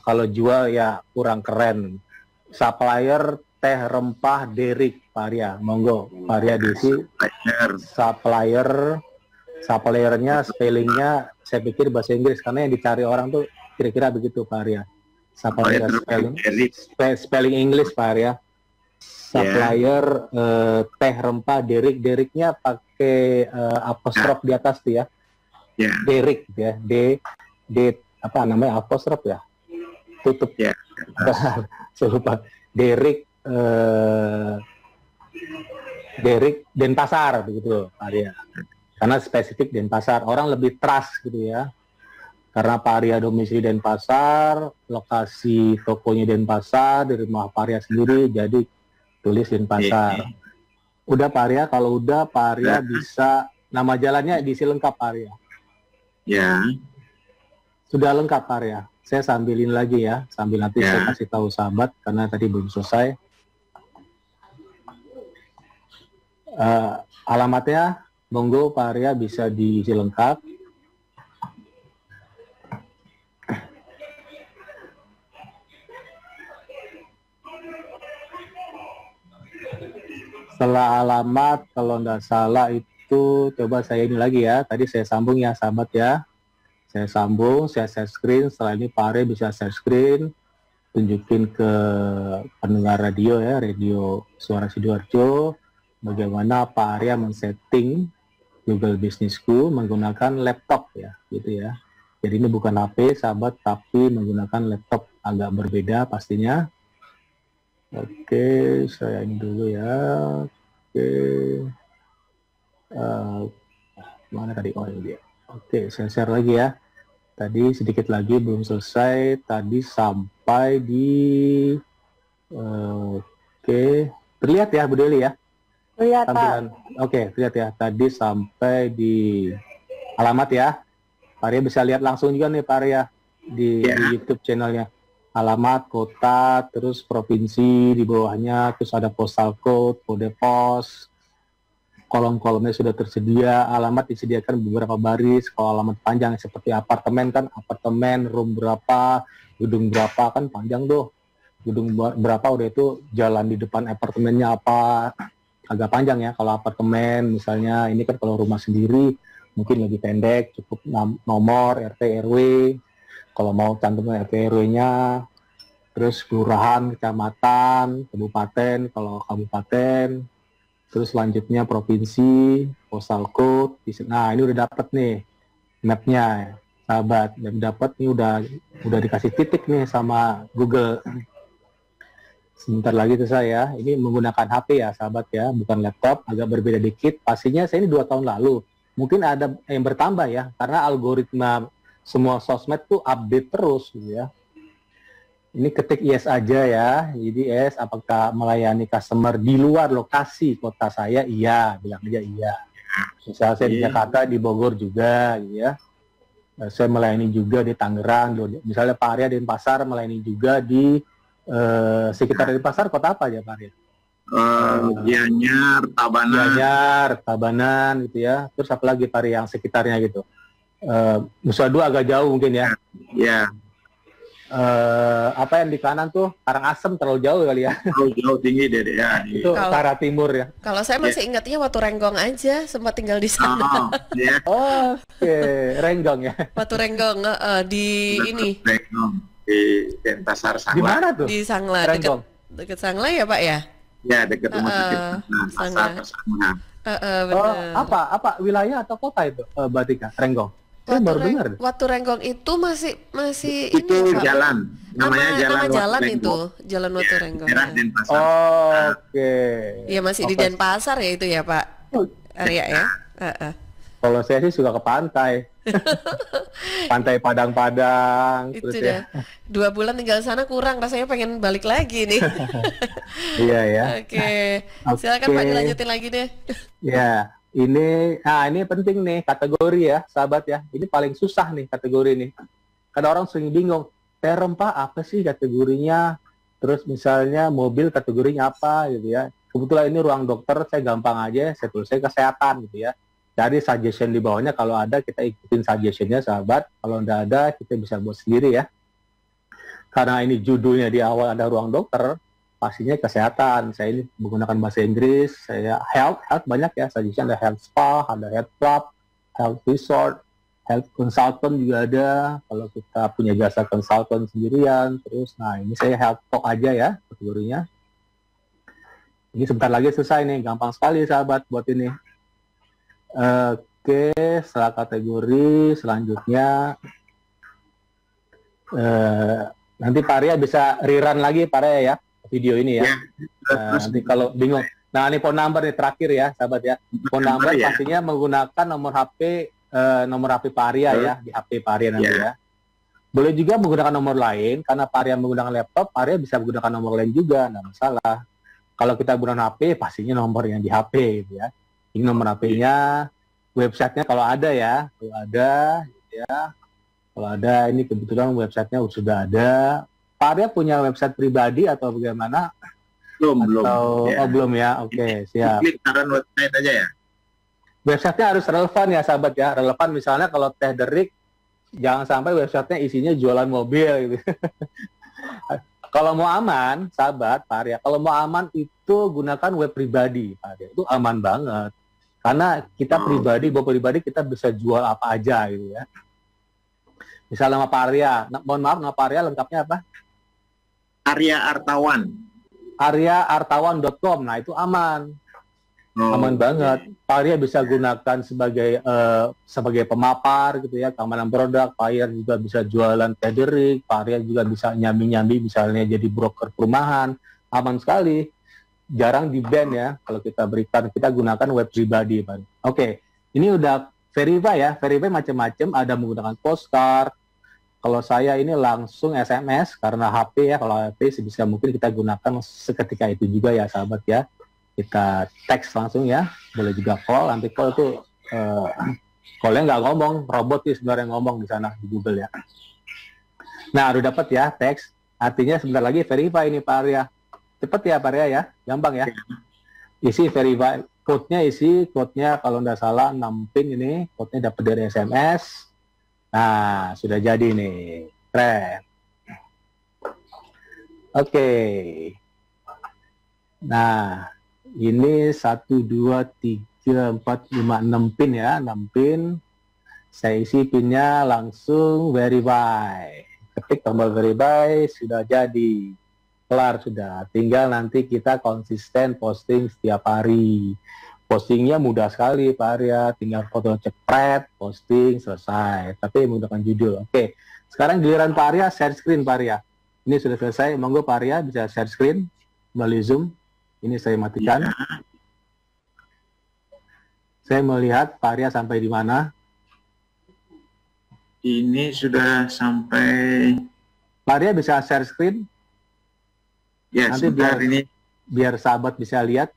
Kalau jual ya kurang keren. Supplier teh rempah Derik Pak Arya, monggo Pak Arya diisi. Suppliernya spellingnya saya pikir bahasa Inggris karena yang dicari orang tuh kira-kira begitu Pak Arya. Supplier spelling English Pak Arya. Supplier teh rempah Deriknya pakai apostrof di atas tuh ya. Derik ya, D apa namanya apostrof ya. Tutup ya. Saya lupa. Derik Denpasar begitu Pak Arya. Karena spesifik Denpasar, orang lebih trust gitu ya. Karena Pak Arya domisili Denpasar, lokasi tokonya Denpasar, dari rumah Pak Arya sendiri, jadi tulis Denpasar. Udah Pak Arya, kalau udah Pak Arya bisa nama jalannya diisi lengkap Pak Arya. Ya. Sudah lengkap Pak Arya. Saya sambilin lagi ya, sambil nanti saya kasih tahu sahabat karena tadi belum selesai. Alamatnya, monggo Pak Arya bisa diisi lengkap. Setelah alamat, kalau nggak salah itu, coba saya ini lagi ya. Tadi saya sambung ya, sahabat ya. Saya sambung, saya share screen. Setelah ini Pak Arya bisa share screen. Tunjukin ke pendengar radio ya, radio Suara Sidoarjo. Bagaimana Pak Arya men-setting Google Business School menggunakan laptop ya, gitu ya. Jadi ini bukan HP, sahabat, tapi menggunakan laptop agak berbeda pastinya. Oke, saya ini dulu ya. Oke. Mana tadi? Oh ini dia. Oke, saya share lagi ya. Tadi sedikit lagi belum selesai. Tadi sampai di... Oke. Terlihat ya Bu Deli ya? Terlihat Tampilan. Oke, terlihat ya. Tadi sampai di alamat ya. Pak Arya bisa lihat langsung juga nih Pak Arya di YouTube channelnya. Alamat, kota, terus provinsi di bawahnya, terus ada postal code, kode pos, kolom-kolomnya sudah tersedia, alamat disediakan beberapa baris. Kalau alamat panjang seperti apartemen kan, apartemen, room berapa, gedung berapa kan panjang tuh. Gedung berapa udah itu jalan di depan apartemennya apa, agak panjang ya. Kalau apartemen misalnya, ini kan kalau rumah sendiri mungkin lebih pendek, cukup nomor, RT, RW. Kalau mau cantumnya RT RW-nya, terus kelurahan, kecamatan, kabupaten, kalau kabupaten, terus selanjutnya provinsi, postal code. Nah ini udah dapat nih mapnya, sahabat. Dan dapat nih udah dikasih titik nih sama Google. Sebentar lagi tuh saya, ini menggunakan HP ya sahabat ya, bukan laptop, agak berbeda dikit. Pastinya saya ini 2 tahun lalu. Mungkin ada yang bertambah ya, karena algoritma semua sosmed tuh update terus gitu ya. Ini ketik yes aja ya. Jadi yes, apakah melayani customer di luar lokasi kota saya? Iya, bilang aja iya. Misalnya saya di Jakarta, di Bogor juga, gitu ya. Saya melayani juga di Tangerang. Misalnya Pak Arya Denpasar melayani juga di sekitar Denpasar, kota apa aja Pak Arya? Gianyar, Tabanan. Gianyar, Tabanan, gitu ya. Terus apa lagi Pak Arya yang sekitarnya gitu? Nusa Dua agak jauh mungkin ya. Ya. Apa yang di kanan tuh Karangasem terlalu jauh kali ya. Jauh tinggi deh ya. Itu ke arah timur ya. Kalau saya masih ingatnya Watu Renggong aja, sempat tinggal di sana. Oke, Renggong ya. Watu Renggong di ini. Renggong di Denpasar Sangla. Di mana tuh? Di Sangla, dekat Sangla ya Pak ya? Ya, dekat rumah sakit Sangla. Apa wilayah atau kota itu, Mbak Tika? Renggong. Saya baru dengar. Watu Renggong itu masih itu ini, jalan. Namanya jalan itu, Jalan Watu Renggong. Daerah Denpasar. Oke. Iya, masih di Denpasar ya itu ya, Pak Arya ya. Kalau saya sih suka ke pantai. Pantai Padang-Padang. Itu terus dah. Ya. 2 bulan tinggal sana kurang, rasanya pengen balik lagi nih. Iya ya. Oke. Silakan Pak dilanjutin lagi deh. Ya. Ini penting nih kategori ya, sahabat ya. Ini paling susah nih kategori nih. Kadang orang sering bingung, term Pak apa sih kategorinya? Terus misalnya mobil kategorinya apa gitu ya. Kebetulan ini ruang dokter, saya gampang aja, saya tulis kesehatan gitu ya. Cari suggestion di bawahnya, kalau ada kita ikutin suggestionnya sahabat. Kalau tidak ada kita bisa buat sendiri ya. Karena ini judulnya di awal ada ruang dokter, pastinya kesehatan. Saya ini menggunakan bahasa Inggris, saya health banyak ya, suggestion ada health spa, ada health club, health resort, health consultant juga ada, kalau kita punya jasa consultant sendirian. Terus, nah ini saya health talk aja ya kategorinya. Ini sebentar lagi selesai nih, gampang sekali sahabat buat ini. Oke, setelah kategori selanjutnya, nanti Pak Arya bisa rerun lagi Pak Arya ya, video ini ya. Nanti kalau bingung, nah ini phone number nih terakhir ya sahabat ya. Phone number pastinya menggunakan nomor HP Pak Arya ya, di HP Pak Arya nanti ya. Boleh juga menggunakan nomor lain, karena Pak Arya menggunakan laptop, Pak Arya bisa menggunakan nomor lain juga, nggak masalah. Kalau kita menggunakan HP, pastinya nomor yang di HP gitu ya. Ini nomor HP-nya, websitenya kalau ada ya, gitu ya. Kalau ada, ini kebetulan websitenya sudah ada. Pak Arya punya website pribadi atau bagaimana? Belum. Belum ya. Oke, siap. Klik saran website aja ya. Websitenya harus relevan ya sahabat ya. Relevan misalnya kalau Teh Derik, jangan sampai websitenya isinya jualan mobil gitu. Kalau mau aman, sahabat Pak Arya, kalau mau aman itu gunakan web pribadi, Pak Arya. Itu aman banget. Karena kita pribadi kita bisa jual apa aja gitu ya. Misalnya nama Pak Arya, mohon maaf nama Pak Arya lengkapnya apa? Arya Artawan. aryaartawan.com. Nah, itu aman. Aman banget. Pak Arya bisa gunakan sebagai pemapar gitu ya, keamanan produk. Pak Arya juga bisa jualan Teh Derik. Pak Arya juga bisa nyambi-nyambi misalnya jadi broker perumahan. Aman sekali. Jarang di ban ya kalau kita berikan, kita gunakan web pribadi Pak. Oke, ini udah verify ya. Verify macam-macam, ada menggunakan postcard. Kalau saya ini langsung SMS karena HP ya. Kalau HP sebisa mungkin kita gunakan seketika itu juga ya sahabat ya. Kita teks langsung ya, boleh juga call. Nanti call itu callnya nggak ngomong, robot sih sebenarnya ngomong di sana di Google ya. Nah, udah dapat ya teks. Artinya sebentar lagi verify ini Pak Arya. Cepet ya Pak Arya ya, gampang ya. Isi verify, code-nya kalau nggak salah 6 PIN ini, code-nya dapat dari SMS. Nah, sudah jadi nih, keren. Oke. Nah, ini 1, 2, 3, 4, 5, 6 PIN ya, 6 PIN. Saya isi PIN-nya langsung verify. Ketik tombol verify, sudah jadi. Kelar sudah. Tinggal nanti kita konsisten posting setiap hari. Postingnya mudah sekali Pak Arya, tinggal foto cepret, posting, selesai. Tapi menggunakan judul. Oke, sekarang giliran Pak Arya share screen Pak Arya. Ini sudah selesai, monggo Pak Arya bisa share screen melalui Zoom. Ini saya matikan. Saya melihat Pak Arya sampai di mana. Ini sudah sampai Pak Arya bisa share screen? Ya, nanti biar sahabat bisa lihat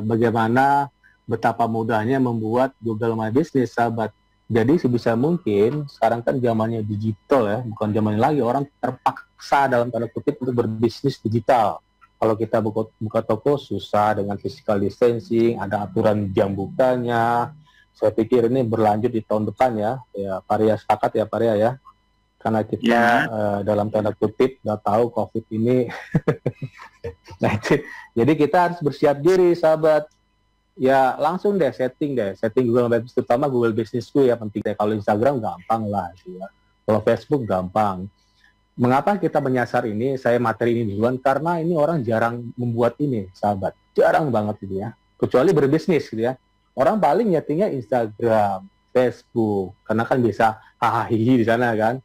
bagaimana betapa mudahnya membuat Google My Business, sahabat. Jadi sebisa mungkin sekarang kan zamannya digital ya, bukan zamannya lagi orang terpaksa dalam tanda kutip untuk berbisnis digital. Kalau kita buka toko susah dengan physical distancing, ada aturan jam bukanya. Saya pikir ini berlanjut di tahun depan ya. Ya, Pak Arya sepakat ya, Pak Arya ya. Karena kita dalam tanda kutip nggak tahu COVID ini. Jadi kita harus bersiap diri, sahabat. Ya langsung setting Google My Business, terutama Google Business-ku ya penting deh. Kalau Instagram gampang lah, ya. Kalau Facebook gampang. Mengapa kita menyasar ini? Saya materi ini duluan karena ini orang jarang membuat ini, sahabat. Jarang banget gitu ya. Kecuali berbisnis gitu ya. Orang paling nyetingnya Instagram, Facebook, karena kan bisa hahihi di sana kan.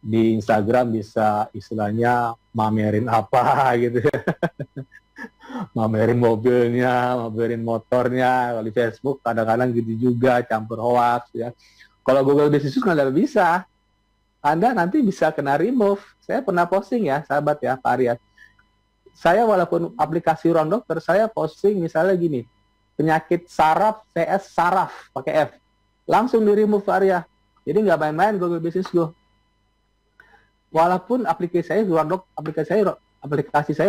Di Instagram bisa istilahnya mamerin apa gitu ya. Mamerin mobilnya, mamerin motornya. Kalau di Facebook kadang-kadang gitu juga, campur hoax ya. Kalau Google Business nggak bisa. Anda nanti bisa kena remove. Saya pernah posting ya, sahabat ya, Pak Arya. Saya walaupun aplikasi Ruang Dokter, saya posting misalnya gini, penyakit saraf vs saraf, pakai F. Langsung di-remove, Pak Arya. Jadi nggak main-main Google Business Go. Walaupun aplikasi saya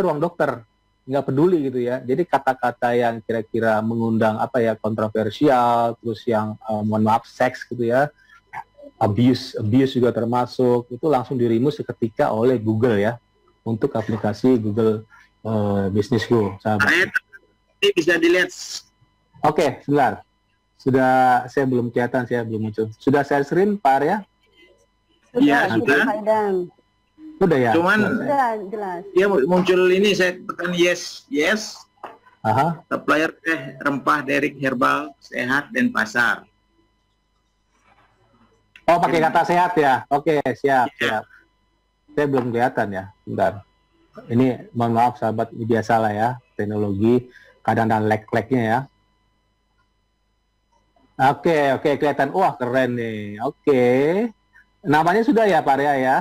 Ruang Dokter, nggak peduli gitu ya. Jadi kata-kata yang kira-kira mengundang kontroversial, terus yang mohon maaf seks gitu ya, abuse juga termasuk, itu langsung dirimu seketika oleh Google ya, untuk aplikasi Google Business Go, sahabat. Ini bisa dilihat. Oke, sebentar. Sudah, saya belum kelihatan, saya belum muncul. Sudah share screen, Pak Arya? Iya, sudah. Udah ya? Cuman, jelas. Ya muncul ini, saya tekan yes. Aha. Supplier teh rempah Derek Herbal, Sehat dan Pasar. Oh, pakai kata sehat ya? Oke, siap. Saya belum kelihatan ya, bentar. Ini mohon maaf sahabat, ini biasalah ya, teknologi, kadang-kadang lag-lagnya ya. Oke, kelihatan. Wah, keren nih. Oke. Namanya sudah ya, Pak Arya ya?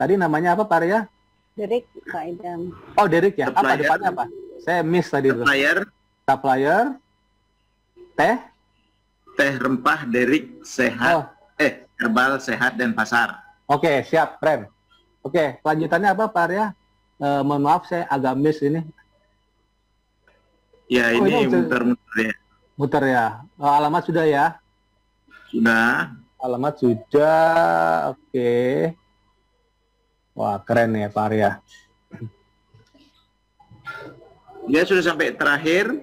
Tadi namanya apa, Pak Arya? Derek, Pak Idam. Oh, Derek ya? Supplier. Apa depannya apa? Saya miss tadi. Supplier. Teh rempah Derek Sehat. Herbal, Sehat, dan Pasar. Oke, siap, keren. Oke, kelanjutannya apa, Pak Arya? Mohon maaf, saya agak miss ini. Ya, ini muter-muter ya. Muter ya. Alamat sudah ya? Sudah. Alamat sudah, oke. Wah, keren ya, Pak Arya. Dia sudah sampai terakhir.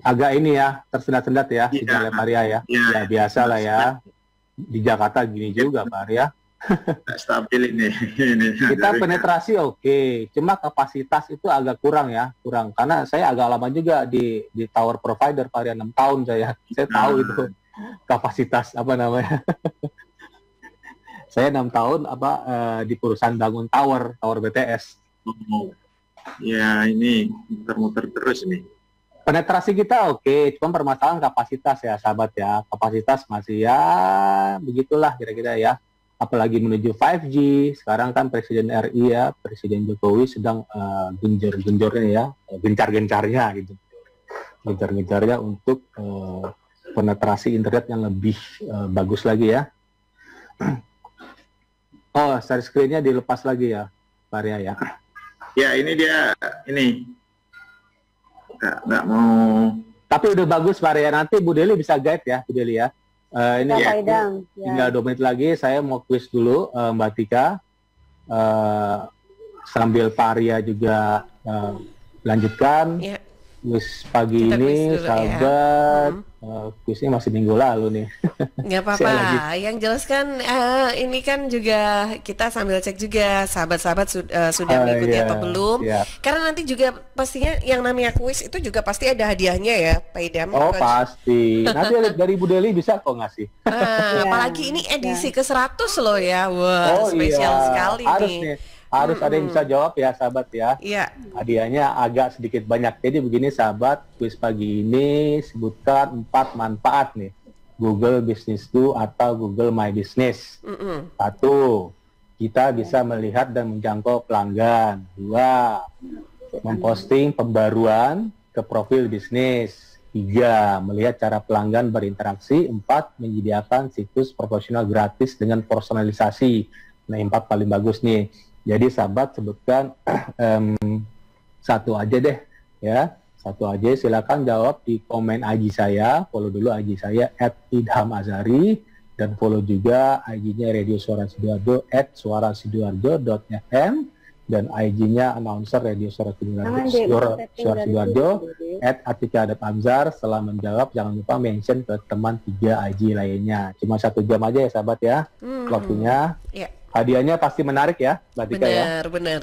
Agak ini ya, tersendat-sendat ya, sinyalnya Pak Arya ya. Ya, biasa lah ya. Di Jakarta gini juga, Pak Arya. Stabil ini. Kita penetrasi oke. Cuma kapasitas itu agak kurang ya. Karena saya agak lama juga di tower provider, Pak Arya, 6 tahun saya. Saya tahu itu kapasitas, apa namanya. Saya 6 tahun di perusahaan bangun tower BTS. Ya, ini muter-muter terus nih. Penetrasi kita oke, cuma permasalahan kapasitas ya, sahabat ya. Kapasitas masih ya begitulah kira-kira ya. Apalagi menuju 5G, sekarang kan Presiden RI ya, Presiden Jokowi sedang gencar-gencarnya ya, gencar-gencarnya gitu. Gencar-gencarnya untuk penetrasi internet yang lebih bagus lagi ya. Oh, share screen-nya dilepas lagi ya, Pak Arya ya. Ya, ini dia, ini. Nggak mau. Tapi udah bagus Pak Arya, nanti Bu Deli bisa guide ya, Bu Deli ya. Ini tinggal 2 menit lagi, saya mau quiz dulu Mbak Tika. Sambil Pak Arya juga lanjutkan. Quiz pagi kita ini, sahabat. Quiznya masih minggu lalu nih. Nggak apa-apa. Yang jelas kan ini kan juga kita sambil cek juga sahabat-sahabat sudah mengikuti atau belum. Karena nanti juga pastinya yang namanya kuis itu juga pasti ada hadiahnya ya, Pak Idam. Oh pasti. Nanti dari Bu Deli bisa kok ngasih. Apalagi ini edisi ke-100 loh ya. Wah, spesial sekali nih. Harus ada yang bisa jawab ya sahabat ya. Iya. Hadiahnya agak sedikit banyak. Jadi begini sahabat, kuis pagi ini sebutkan 4 manfaat nih Google Business Do atau Google My Business. Satu, kita bisa melihat dan menjangkau pelanggan. Dua, memposting pembaruan ke profil bisnis. Tiga, melihat cara pelanggan berinteraksi. Empat, menyediakan situs profesional gratis dengan personalisasi. Nah, empat paling bagus nih. Jadi sahabat sebutkan satu aja deh, ya. Satu aja, silakan jawab di komen IG saya. Follow dulu IG saya @idhamazari, dan follow juga IG-nya Radio Suara Sidoarjo @suarasidoarjo.fm, dan IG-nya announcer Radio Suara Sidoarjo @atika.amzar. Setelah menjawab jangan lupa mention ke teman 3 IG lainnya. Cuma 1 jam aja ya sahabat ya waktunya. Hadiahnya pasti menarik ya, Mbak Tika ya. Benar.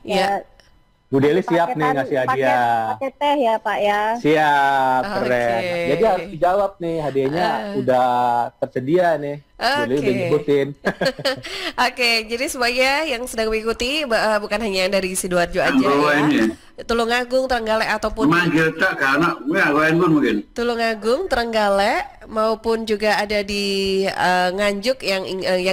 Ya. Bu Deli siap nih ngasih hadiah. Pakai teh ya Pak ya. Siap, keren. Jadi harus dijawab nih, hadiahnya udah tersedia nih. Bu Deli udah nyebutin. Oke, jadi semuanya yang sedang mengikuti bukan hanya yang dari Sidoarjo aja ya. Tulungagung, Trenggalek ataupun Tulungagung, Trenggalek maupun juga ada di Nganjuk yang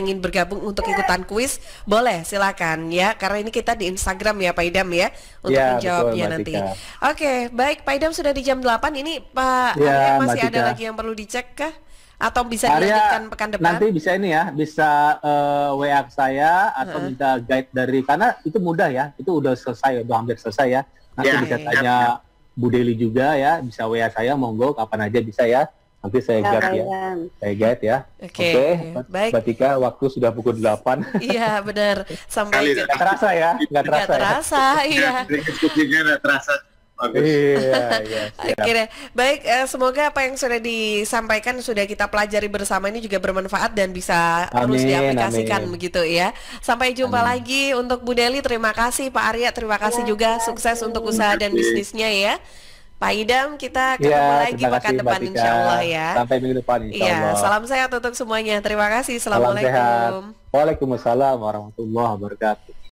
ingin bergabung untuk ikutan kuis, boleh silakan ya, karena ini kita di Instagram ya Pak Idam ya untuk menjawabnya nanti. Oke, baik Pak Idam, sudah di jam 8 ini Pak Arya masih ada lagi yang perlu dicek kah? Atau bisa dilanjutkan pekan depan? Nanti bisa ini ya, bisa WA saya atau minta guide dari, karena itu mudah ya, itu udah selesai, udah hampir selesai ya. Nanti bisa tanya Bu Deli juga ya, bisa WA saya, monggo kapan aja bisa ya. Nanti saya guide ya. Saya guide ya. Oke. Baik. Mbak Tika, waktu sudah pukul 8. Iya, benar. Sampai nggak terasa ya? Nggak terasa, iya. Nggak terasa. Iya. Oke deh. Baik, semoga apa yang sudah disampaikan, sudah kita pelajari bersama ini juga bermanfaat dan bisa terus diaplikasikan begitu ya. Sampai jumpa lagi untuk Bu Deli. Terima kasih Pak Arya, terima kasih juga, sukses untuk usaha dan bisnisnya ya. Pak Idam, kita ketemu lagi pekan depan insya Allah ya. Sampai minggu depan insya Allah. Salam sehat untuk semuanya. Terima kasih. Assalamualaikum. Waalaikumsalam warahmatullahi wabarakatuh.